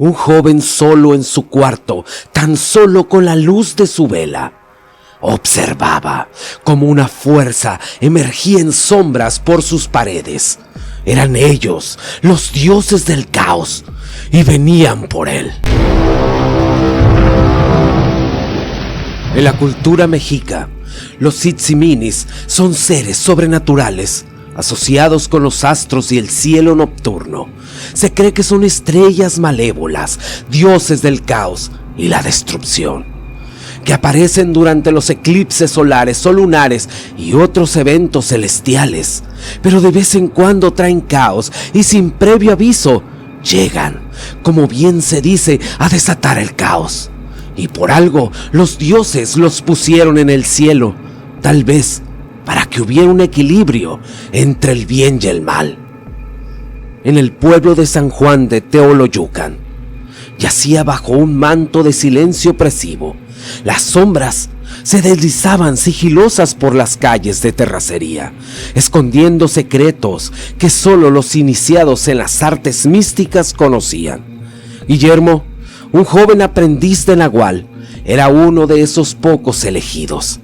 Un joven solo en su cuarto, tan solo con la luz de su vela, observaba como una fuerza emergía en sombras por sus paredes. Eran ellos, los dioses del caos, y venían por él. En la cultura mexica, los Tziminis son seres sobrenaturales asociados con los astros y el cielo nocturno. Se cree que son estrellas malévolas, dioses del caos y la destrucción, que aparecen durante los eclipses solares o lunares y otros eventos celestiales, pero de vez en cuando traen caos y sin previo aviso llegan, como bien se dice, a desatar el caos. Y por algo los dioses los pusieron en el cielo, tal vez para que hubiera un equilibrio entre el bien y el mal. En el pueblo de San Juan de Teoloyucan, yacía bajo un manto de silencio opresivo. Las sombras se deslizaban sigilosas por las calles de terracería, escondiendo secretos que solo los iniciados en las artes místicas conocían. Guillermo, un joven aprendiz de nahual, era uno de esos pocos elegidos.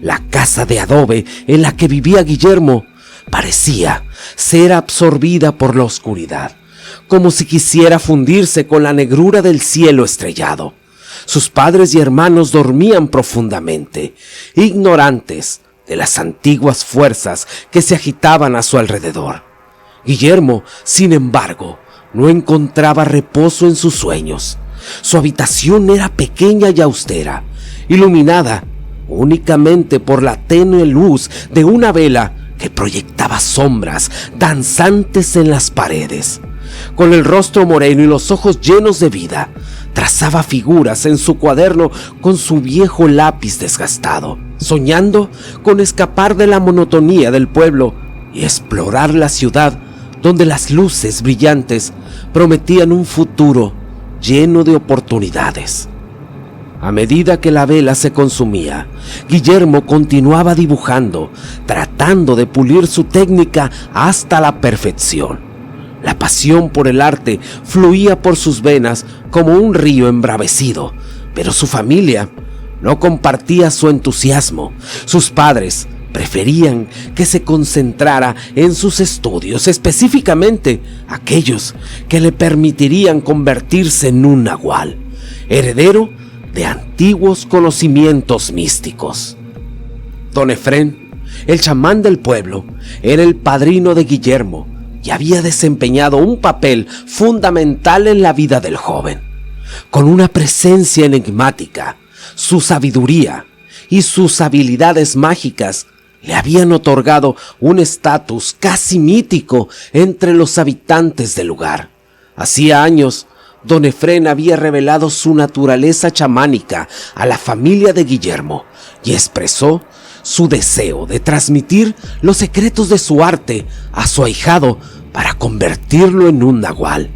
La casa de adobe en la que vivía Guillermo parecía ser absorbida por la oscuridad, como si quisiera fundirse con la negrura del cielo estrellado. Sus padres y hermanos dormían profundamente, ignorantes de las antiguas fuerzas que se agitaban a su alrededor. Guillermo, sin embargo, no encontraba reposo en sus sueños. Su habitación era pequeña y austera, iluminada únicamente por la tenue luz de una vela que proyectaba sombras danzantes en las paredes. Con el rostro moreno y los ojos llenos de vida, trazaba figuras en su cuaderno con su viejo lápiz desgastado, soñando con escapar de la monotonía del pueblo y explorar la ciudad donde las luces brillantes prometían un futuro lleno de oportunidades. A medida que la vela se consumía, Guillermo continuaba dibujando, tratando de pulir su técnica hasta la perfección. La pasión por el arte fluía por sus venas como un río embravecido, pero su familia no compartía su entusiasmo. Sus padres preferían que se concentrara en sus estudios, específicamente aquellos que le permitirían convertirse en un nahual, heredero de antiguos conocimientos místicos. Don Efrén, el chamán del pueblo, era el padrino de Guillermo y había desempeñado un papel fundamental en la vida del joven. Con una presencia enigmática, su sabiduría y sus habilidades mágicas le habían otorgado un estatus casi mítico entre los habitantes del lugar. Hacía años, Don Efrén había revelado su naturaleza chamánica a la familia de Guillermo y expresó su deseo de transmitir los secretos de su arte a su ahijado para convertirlo en un nahual.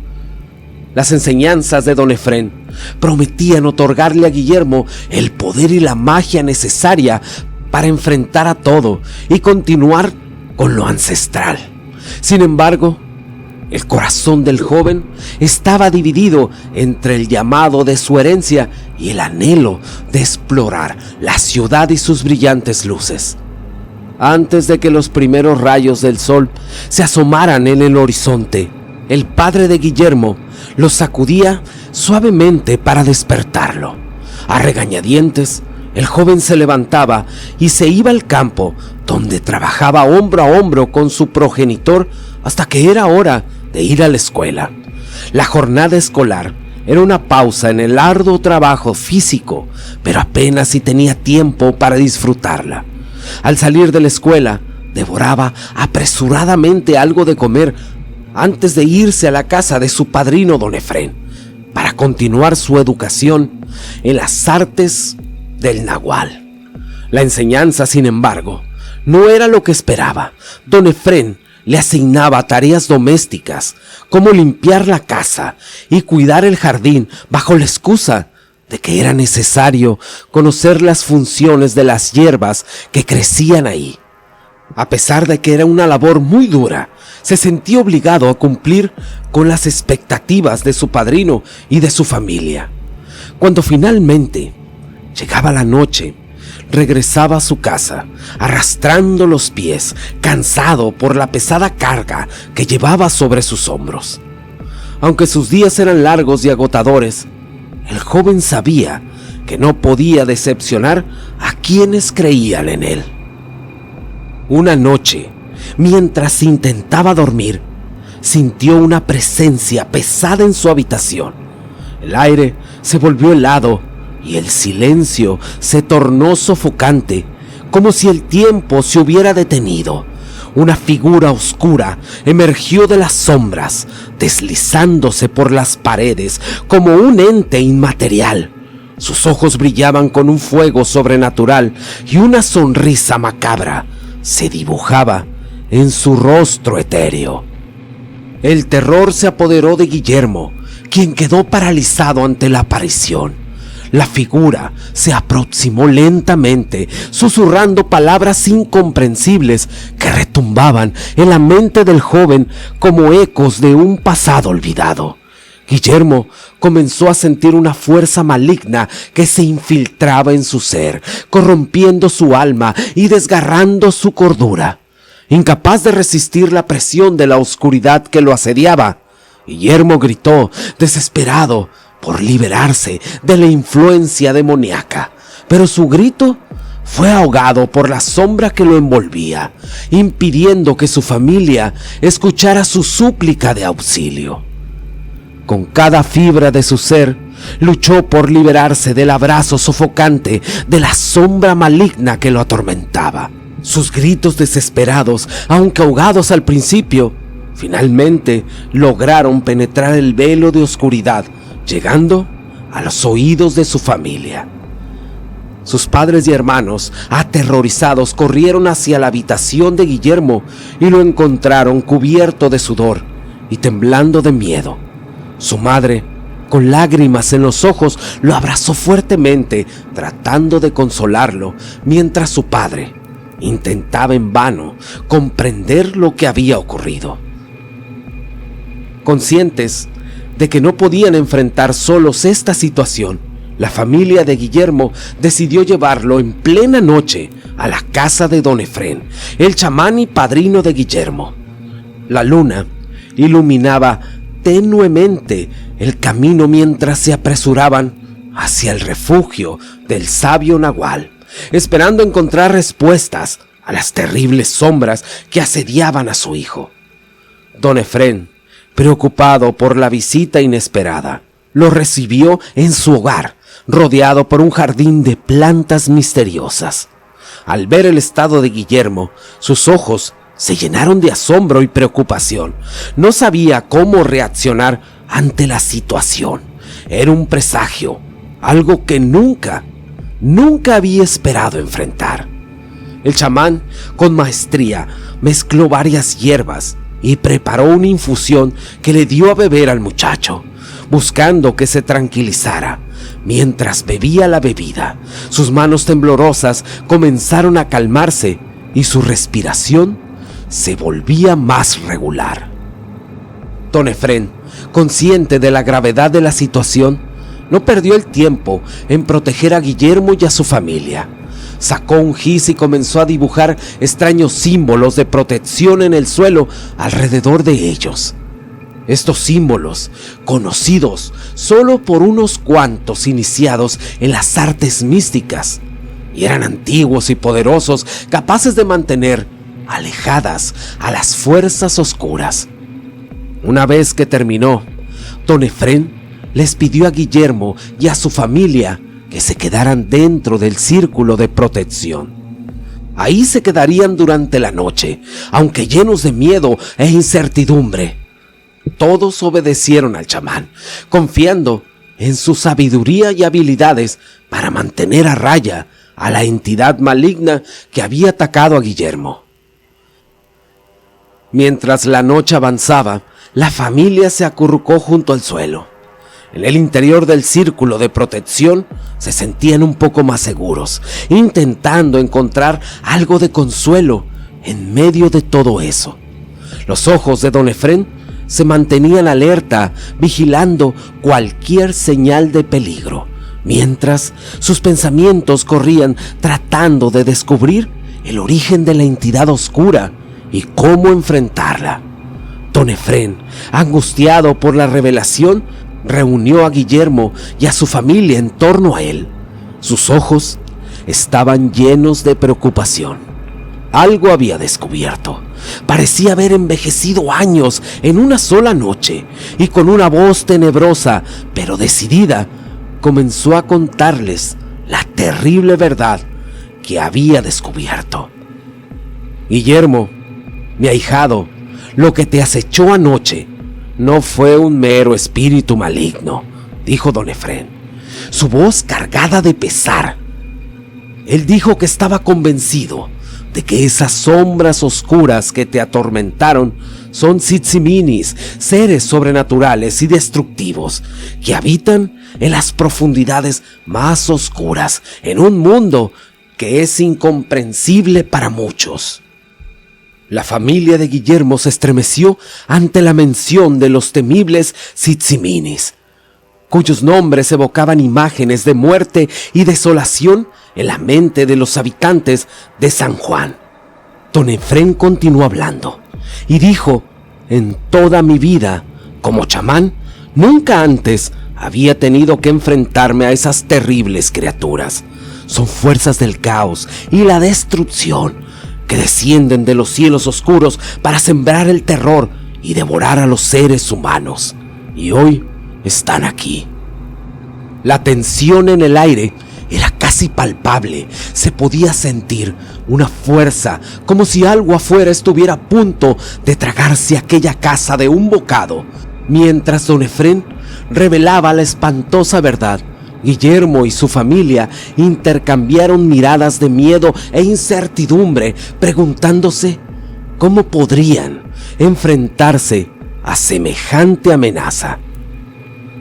Las enseñanzas de Don Efrén prometían otorgarle a Guillermo el poder y la magia necesaria para enfrentar a todo y continuar con lo ancestral. Sin embargo, el corazón del joven estaba dividido entre el llamado de su herencia y el anhelo de explorar la ciudad y sus brillantes luces. Antes de que los primeros rayos del sol se asomaran en el horizonte, el padre de Guillermo lo sacudía suavemente para despertarlo. A regañadientes, el joven se levantaba y se iba al campo, donde trabajaba hombro a hombro con su progenitor hasta que era hora de ir a la escuela. La jornada escolar era una pausa en el arduo trabajo físico, pero apenas si tenía tiempo para disfrutarla. Al salir de la escuela, devoraba apresuradamente algo de comer antes de irse a la casa de su padrino Don Efrén para continuar su educación en las artes del nahual. La enseñanza, sin embargo, no era lo que esperaba. Don Efrén le asignaba tareas domésticas como limpiar la casa y cuidar el jardín bajo la excusa de que era necesario conocer las funciones de las hierbas que crecían ahí. A pesar de que era una labor muy dura, se sentía obligado a cumplir con las expectativas de su padrino y de su familia. Cuando finalmente llegaba la noche, regresaba a su casa, arrastrando los pies, cansado por la pesada carga que llevaba sobre sus hombros. Aunque sus días eran largos y agotadores, el joven sabía que no podía decepcionar a quienes creían en él. Una noche, mientras intentaba dormir, sintió una presencia pesada en su habitación. El aire se volvió helado y el silencio se tornó sofocante, como si el tiempo se hubiera detenido. Una figura oscura emergió de las sombras, deslizándose por las paredes como un ente inmaterial. Sus ojos brillaban con un fuego sobrenatural y una sonrisa macabra se dibujaba en su rostro etéreo. El terror se apoderó de Guillermo, quien quedó paralizado ante la aparición. La figura se aproximó lentamente, susurrando palabras incomprensibles que retumbaban en la mente del joven como ecos de un pasado olvidado. Guillermo comenzó a sentir una fuerza maligna que se infiltraba en su ser, corrompiendo su alma y desgarrando su cordura. Incapaz de resistir la presión de la oscuridad que lo asediaba, Guillermo gritó, desesperado por liberarse de la influencia demoníaca, pero su grito fue ahogado por la sombra que lo envolvía, impidiendo que su familia escuchara su súplica de auxilio. Con cada fibra de su ser, luchó por liberarse del abrazo sofocante de la sombra maligna que lo atormentaba. Sus gritos desesperados, aunque ahogados al principio, finalmente lograron penetrar el velo de oscuridad, llegando a los oídos de su familia. Sus padres y hermanos, aterrorizados, corrieron hacia la habitación de Guillermo y lo encontraron cubierto de sudor y temblando de miedo. Su madre, con lágrimas en los ojos, lo abrazó fuertemente, tratando de consolarlo, mientras su padre intentaba en vano comprender lo que había ocurrido. Conscientes de que no podían enfrentar solos esta situación, la familia de Guillermo decidió llevarlo en plena noche a la casa de don Efrén, el chamán y padrino de Guillermo. La luna iluminaba tenuemente el camino mientras se apresuraban hacia el refugio del sabio Nahual, esperando encontrar respuestas a las terribles sombras que asediaban a su hijo. Don Efrén, preocupado por la visita inesperada, lo recibió en su hogar, rodeado por un jardín de plantas misteriosas. Al ver el estado de Guillermo, sus ojos se llenaron de asombro y preocupación. No sabía cómo reaccionar ante la situación. Era un presagio, algo que nunca había esperado enfrentar. El chamán, con maestría, mezcló varias hierbas y preparó una infusión que le dio a beber al muchacho, buscando que se tranquilizara. Mientras bebía la bebida, sus manos temblorosas comenzaron a calmarse y su respiración se volvía más regular. Don Efrén, consciente de la gravedad de la situación, no perdió el tiempo en proteger a Guillermo y a su familia. Sacó un gis y comenzó a dibujar extraños símbolos de protección en el suelo alrededor de ellos. Estos símbolos, conocidos solo por unos cuantos iniciados en las artes místicas, y eran antiguos y poderosos, capaces de mantener alejadas a las fuerzas oscuras. Una vez que terminó, don Efrén les pidió a Guillermo y a su familia que se quedaran dentro del círculo de protección. Ahí se quedarían durante la noche, aunque llenos de miedo e incertidumbre. Todos obedecieron al chamán, confiando en su sabiduría y habilidades para mantener a raya a la entidad maligna que había atacado a Guillermo. Mientras la noche avanzaba, la familia se acurrucó junto al suelo. En el interior del círculo de protección se sentían un poco más seguros, intentando encontrar algo de consuelo en medio de todo eso, los ojos de don Efrén se mantenían alerta, vigilando cualquier señal de peligro, mientras sus pensamientos corrían tratando de descubrir el origen de la entidad oscura y cómo enfrentarla. Don Efrén, angustiado por la revelación, reunió a Guillermo y a su familia en torno a él. Sus ojos estaban llenos de preocupación. Algo había descubierto. Parecía haber envejecido años en una sola noche, y con una voz tenebrosa pero decidida comenzó a contarles la terrible verdad que había descubierto. Guillermo, mi ahijado, lo que te acechó anoche no fue un mero espíritu maligno, dijo don Efrén, su voz cargada de pesar. Él dijo que estaba convencido de que esas sombras oscuras que te atormentaron son Tzitsiminis, seres sobrenaturales y destructivos que habitan en las profundidades más oscuras, en un mundo que es incomprensible para muchos. La familia de Guillermo se estremeció ante la mención de los temibles Tzitsiminis, cuyos nombres evocaban imágenes de muerte y desolación en la mente de los habitantes de San Juan. Don Efrén continuó hablando y dijo: en toda mi vida como chamán, nunca antes había tenido que enfrentarme a esas terribles criaturas. Son fuerzas del caos y la destrucción que descienden de los cielos oscuros para sembrar el terror y devorar a los seres humanos. Y hoy están aquí. La tensión en el aire era casi palpable. Se podía sentir una fuerza, como si algo afuera estuviera a punto de tragarse aquella casa de un bocado. Mientras don Efrén revelaba la espantosa verdad, Guillermo y su familia intercambiaron miradas de miedo e incertidumbre, preguntándose cómo podrían enfrentarse a semejante amenaza.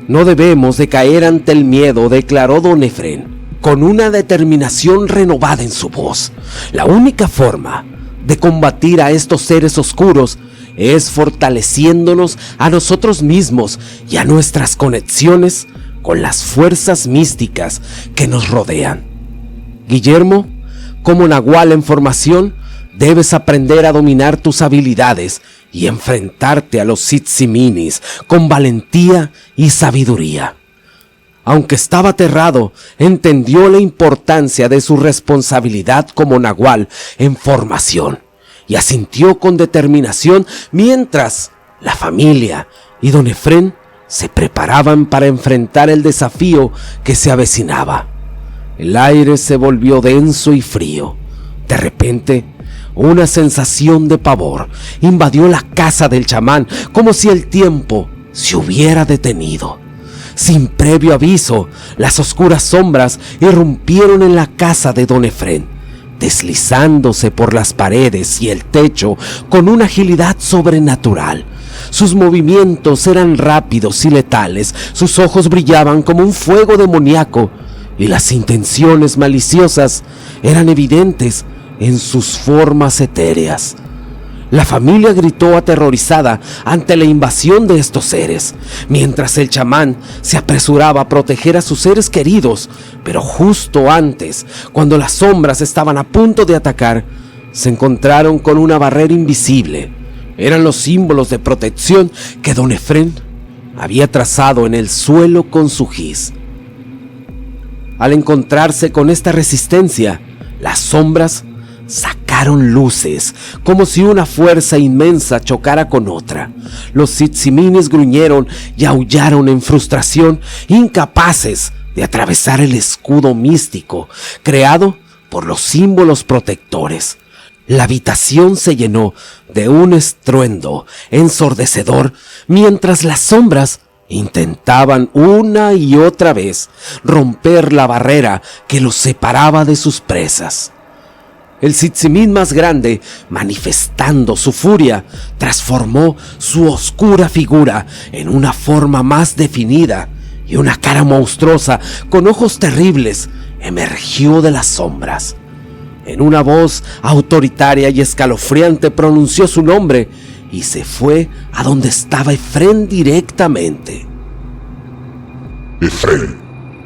No debemos de caer ante el miedo, declaró don Efrén, con una determinación renovada en su voz. La única forma de combatir a estos seres oscuros es fortaleciéndonos a nosotros mismos y a nuestras conexiones con las fuerzas místicas que nos rodean. Guillermo, como nahual en formación, debes aprender a dominar tus habilidades y enfrentarte a los Tzitsiminis con valentía y sabiduría. Aunque estaba aterrado, entendió la importancia de su responsabilidad como nahual en formación y asintió con determinación mientras la familia y don Efrén se preparaban para enfrentar el desafío que se avecinaba. El aire se volvió denso y frío. De repente, una sensación de pavor invadió la casa del chamán, como si el tiempo se hubiera detenido. Sin previo aviso, las oscuras sombras irrumpieron en la casa de don Efrén, deslizándose por las paredes y el techo con una agilidad sobrenatural. Sus movimientos eran rápidos y letales, sus ojos brillaban como un fuego demoníaco y las intenciones maliciosas eran evidentes en sus formas etéreas. La familia gritó aterrorizada ante la invasión de estos seres, mientras el chamán se apresuraba a proteger a sus seres queridos, pero justo antes, cuando las sombras estaban a punto de atacar, se encontraron con una barrera invisible. Eran los símbolos de protección que don Efrén había trazado en el suelo con su giz. Al encontrarse con esta resistencia, las sombras sacaron luces, como si una fuerza inmensa chocara con otra. Los Tzitsiminis gruñeron y aullaron en frustración, incapaces de atravesar el escudo místico creado por los símbolos protectores. La habitación se llenó de un estruendo ensordecedor mientras las sombras intentaban una y otra vez romper la barrera que los separaba de sus presas. El Tzitzimin más grande, manifestando su furia, transformó su oscura figura en una forma más definida y una cara monstruosa con ojos terribles emergió de las sombras. En una voz autoritaria y escalofriante pronunció su nombre y se fue a donde estaba Efrén directamente. Efrén,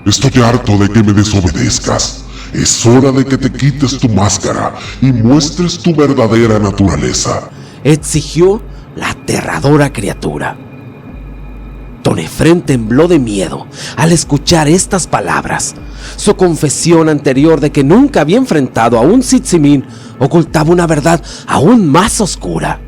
estoy harto de que me desobedezcas. Es hora de que te quites tu máscara y muestres tu verdadera naturaleza, exigió la aterradora criatura. Don Efrén tembló de miedo al escuchar estas palabras. Su confesión anterior de que nunca había enfrentado a un Tzitzimin ocultaba una verdad aún más oscura.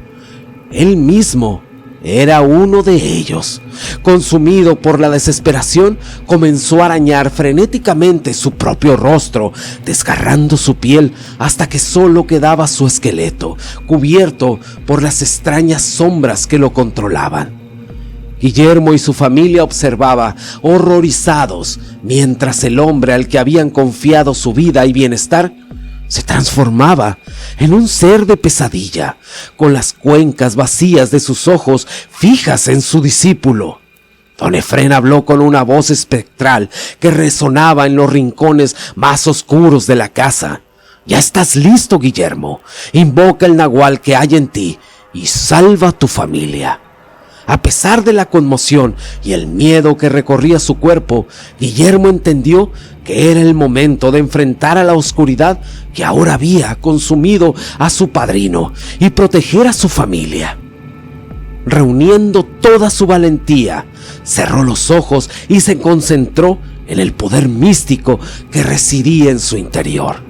Él mismo era uno de ellos. Consumido por la desesperación, comenzó a arañar frenéticamente su propio rostro, desgarrando su piel hasta que solo quedaba su esqueleto, cubierto por las extrañas sombras que lo controlaban. Guillermo y su familia observaban horrorizados mientras el hombre al que habían confiado su vida y bienestar se transformaba en un ser de pesadilla, con las cuencas vacías de sus ojos fijas en su discípulo. Don Efrén habló con una voz espectral que resonaba en los rincones más oscuros de la casa. «Ya estás listo, Guillermo. Invoca el nahual que hay en ti y salva a tu familia». A pesar de la conmoción y el miedo que recorría su cuerpo, Guillermo entendió que era el momento de enfrentar a la oscuridad que ahora había consumido a su padrino y proteger a su familia. Reuniendo toda su valentía, cerró los ojos y se concentró en el poder místico que residía en su interior.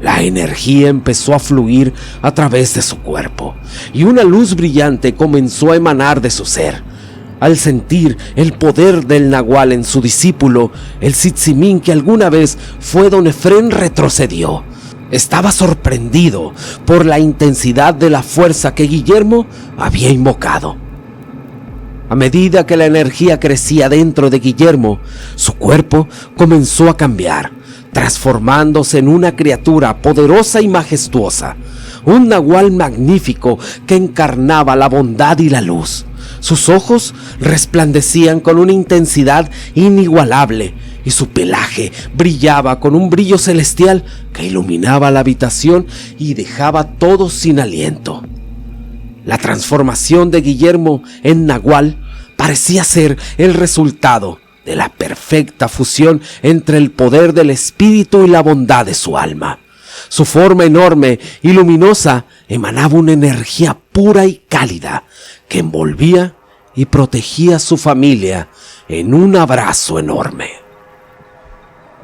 La energía empezó a fluir a través de su cuerpo y una luz brillante comenzó a emanar de su ser. Al sentir el poder del nahual en su discípulo, el Tzitzimin que alguna vez fue Don Efrén retrocedió. Estaba sorprendido por la intensidad de la fuerza que Guillermo había invocado. A medida que la energía crecía dentro de Guillermo, su cuerpo comenzó a cambiar, transformándose en una criatura poderosa y majestuosa, un nahual magnífico que encarnaba la bondad y la luz. Sus ojos resplandecían con una intensidad inigualable y su pelaje brillaba con un brillo celestial que iluminaba la habitación y dejaba a todos sin aliento. La transformación de Guillermo en nahual parecía ser el resultado de la perfecta fusión entre el poder del espíritu y la bondad de su alma. Su forma enorme y luminosa emanaba una energía pura y cálida que envolvía y protegía a su familia en un abrazo enorme.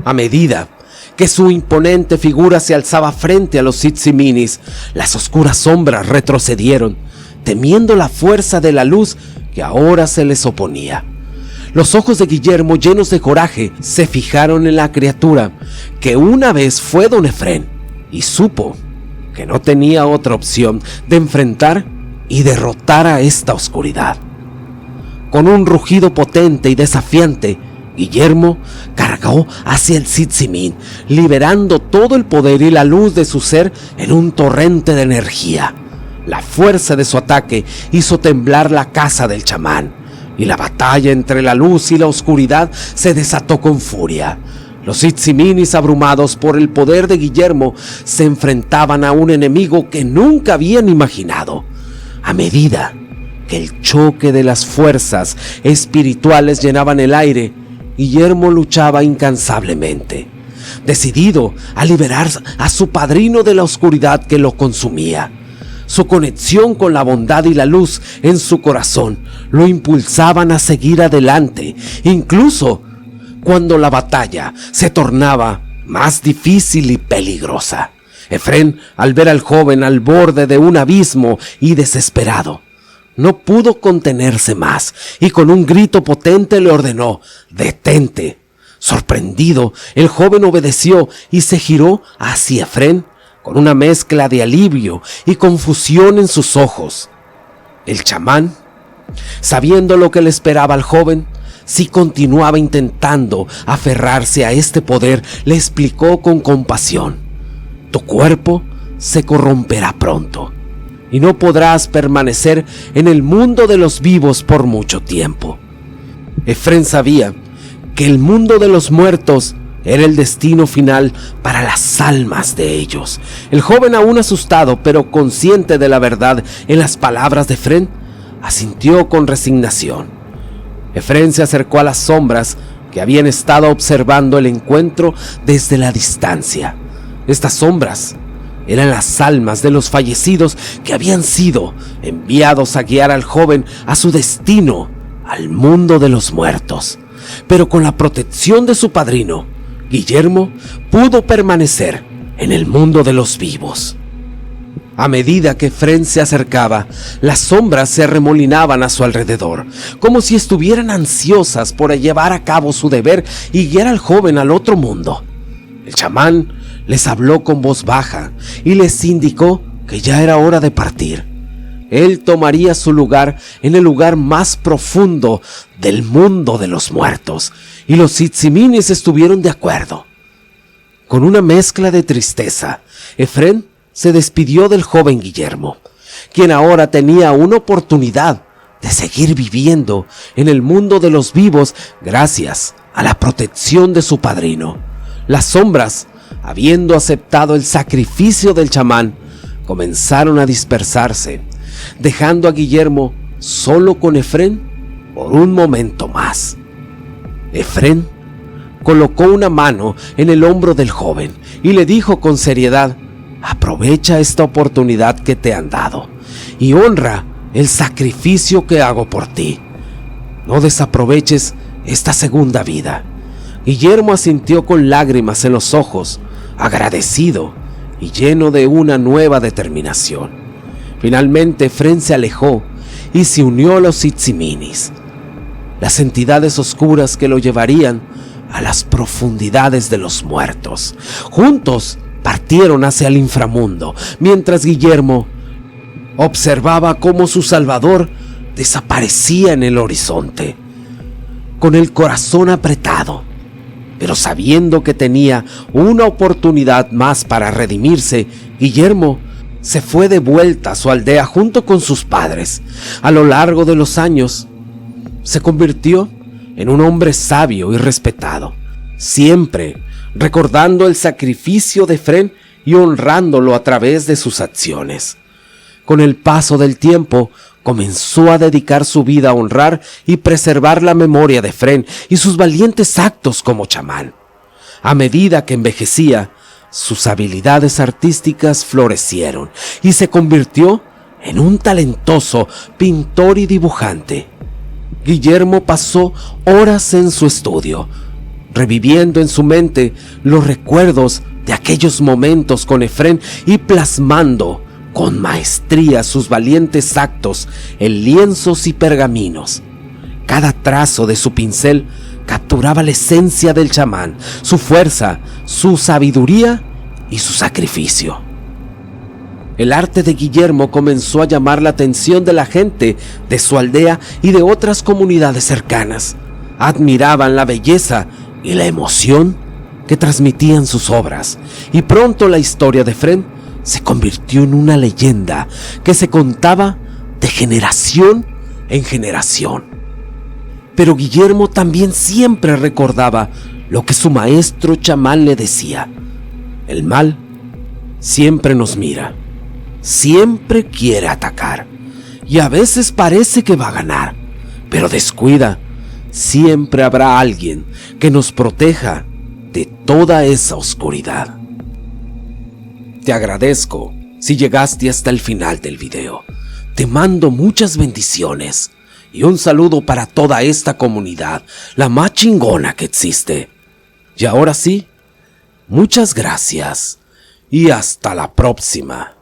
A medida que su imponente figura se alzaba frente a los Tzitsiminis, las oscuras sombras retrocedieron, temiendo la fuerza de la luz que ahora se les oponía. Los ojos de Guillermo, llenos de coraje, se fijaron en la criatura que una vez fue Don Efrén y supo que no tenía otra opción de enfrentar y derrotar a esta oscuridad. Con un rugido potente y desafiante, Guillermo cargó hacia el Tzitzimin, liberando todo el poder y la luz de su ser en un torrente de energía. La fuerza de su ataque hizo temblar la casa del chamán, y la batalla entre la luz y la oscuridad se desató con furia. Los Tzitsiminis, abrumados por el poder de Guillermo, se enfrentaban a un enemigo que nunca habían imaginado. A medida que el choque de las fuerzas espirituales llenaban el aire, Guillermo luchaba incansablemente, decidido a liberar a su padrino de la oscuridad que lo consumía. Su conexión con la bondad y la luz en su corazón lo impulsaban a seguir adelante, incluso cuando la batalla se tornaba más difícil y peligrosa. Efrén, al ver al joven al borde de un abismo y desesperado, no pudo contenerse más y con un grito potente le ordenó: «¡Detente!». Sorprendido, el joven obedeció y se giró hacia Efrén con una mezcla de alivio y confusión en sus ojos. El chamán, sabiendo lo que le esperaba al joven, si continuaba intentando aferrarse a este poder, le explicó con compasión: «Tu cuerpo se corromperá pronto y no podrás permanecer en el mundo de los vivos por mucho tiempo». Efrén sabía que el mundo de los muertos era el destino final para las almas de ellos. El joven, aún asustado pero consciente de la verdad en las palabras de Efrén, asintió con resignación. Efrén se acercó a las sombras que habían estado observando el encuentro desde la distancia. Estas sombras eran las almas de los fallecidos que habían sido enviados a guiar al joven a su destino, al mundo de los muertos. Pero con la protección de su padrino, Guillermo pudo permanecer en el mundo de los vivos. A medida que Efrén se acercaba, las sombras se arremolinaban a su alrededor, como si estuvieran ansiosas por llevar a cabo su deber y guiar al joven al otro mundo. El chamán les habló con voz baja y les indicó que ya era hora de partir. Él tomaría su lugar en el lugar más profundo del mundo de los muertos, y los Tziminis estuvieron de acuerdo. Con una mezcla de tristeza, Efrén se despidió del joven Guillermo, quien ahora tenía una oportunidad de seguir viviendo en el mundo de los vivos gracias a la protección de su padrino. Las sombras, habiendo aceptado el sacrificio del chamán, comenzaron a dispersarse, dejando a Guillermo solo con Efrén por un momento más. Efrén colocó una mano en el hombro del joven y le dijo con seriedad: aprovecha esta oportunidad que te han dado y honra el sacrificio que hago por ti. No desaproveches esta segunda vida. Guillermo asintió con lágrimas en los ojos, agradecido y lleno de una nueva determinación. Finalmente Efrén se alejó y se unió a los Tziminis, las entidades oscuras que lo llevarían a las profundidades de los muertos. Juntos partieron hacia el inframundo, mientras Guillermo observaba cómo su salvador desaparecía en el horizonte. Con el corazón apretado, pero sabiendo que tenía una oportunidad más para redimirse, Guillermo se fue de vuelta a su aldea junto con sus padres. A lo largo de los años, se convirtió en un hombre sabio y respetado, siempre recordando el sacrificio de Efrén y honrándolo a través de sus acciones. Con el paso del tiempo, comenzó a dedicar su vida a honrar y preservar la memoria de Efrén y sus valientes actos como chamán. A medida que envejecía, sus habilidades artísticas florecieron y se convirtió en un talentoso pintor y dibujante. Guillermo pasó horas en su estudio, reviviendo en su mente los recuerdos de aquellos momentos con Efrén y plasmando con maestría sus valientes actos en lienzos y pergaminos. Cada trazo de su pincel capturaba la esencia del chamán, su fuerza, su sabiduría y su sacrificio. El arte de Guillermo comenzó a llamar la atención de la gente de su aldea y de otras comunidades cercanas. Admiraban la belleza y la emoción que transmitían sus obras, y pronto la historia de Efrén se convirtió en una leyenda que se contaba de generación en generación. Pero Guillermo también siempre recordaba lo que su maestro chamán le decía: el mal siempre nos mira, siempre quiere atacar, y a veces parece que va a ganar, pero descuida, siempre habrá alguien que nos proteja de toda esa oscuridad. Te agradezco si llegaste hasta el final del video. Te mando muchas bendiciones y un saludo para toda esta comunidad, la más chingona que existe. Y ahora sí, muchas gracias y hasta la próxima.